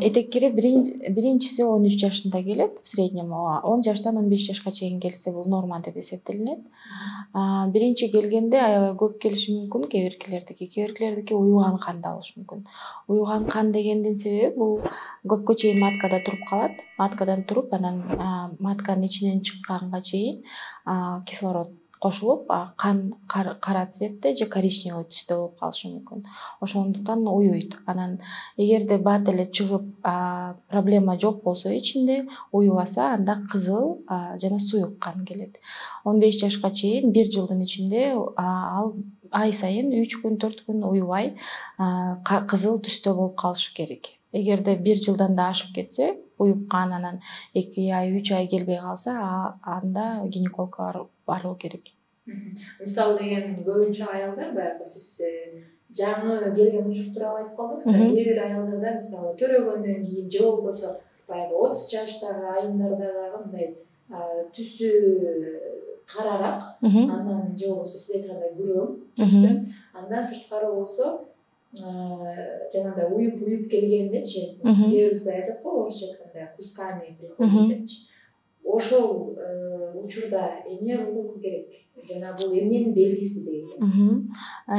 Этеккири биринчиси 13 жашында келет, в среднем 10 жаштан 15 жашка чейин келсе бул норма деп эсептелинет. Биринчи келгенде аябай көп келиши мүмкүн кээ биркилердики уюган канда болушу мүмкүн. Уюган кан дегендин себеби бул көпкө чейин маткада туруп калат. Маткадан туруп анан матканын ичинен чыкканга чейин кислород кошулуп, кан кара цветте же коричневый түстө болуп калышы мүмкүн. Ошондуктан уюйт. Анан эгерде бат эле чыгып, проблема жок болсо ичинде уюбаса, анда кызыл жана суюк кан келет. 15 жашка чейин 1 жылдын ичинде ал ай сайын 3 күн 4 күн уюбай кызыл түстө болуп калышы керек. Эгерде 1 жылдан да ашып кетсе, уюпкан анан 2 ай 3 ай келбей калса, анда гинекологко баруу керек. Мисалы деген көбүнчө аялдар баягы сиз жаңы келген учур тууралуу айтып калдыңыз да, кээ бир аялдарда мисалы төрөгөндөн кийин же болбосо баягы 30 жаштагы айымдарда дагы мындай түсү карараак, андан же болбосо сиз айткандай күрөң түстө, андан сырткары болсо жанагындай уюп келгендечи, кээ бирисине айтат го орусча айтканда кусками приходит депчи. Ошол учурда эмне кылуу керек? Жана бул эмненин белгиси дейли?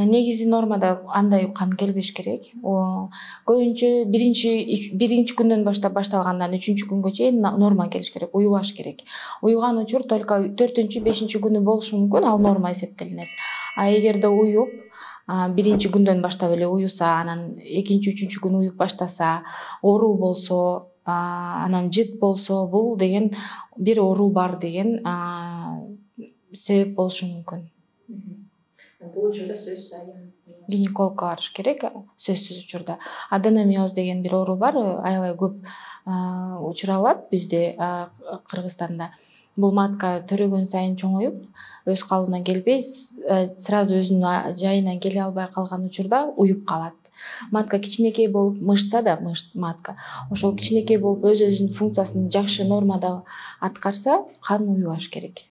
Негизи нормада андай кан келбеш керек. Көбүнчө биринчи күндөн баштап башталгандан 3-күнгө күнгө чейин норма келиш керек, уюбаш керек. Уюган учур только 4-5 күнү болушу мүмкүн, ал норма эсептелинет. Эгерде уюп, биринчи күндөн баштап эле уюса, анан 2-3 күн уюп баштаса, оору болсо, анан жыт болсо, бул деген бир оору бар деген себеп болушу мүмкүн. Бул учурда сөзсүз айым Гинекологко барыш керек, сөзсүз учурда. Аденомиоз деген бир оору бар, аябай көп учуралат бизде, Кыргызстанда. Бул матка төрөгөн сайын чоңоюп, өз калыбына келбей, сразу өзүнүн жайына келе албай калган учурда уюп калат. Матка кичинекей болуп, мышца да матка. Ошол кичинекей болуп өз-өзүнүн функциясын жакшы нормада аткарса, кан уюбаш керек.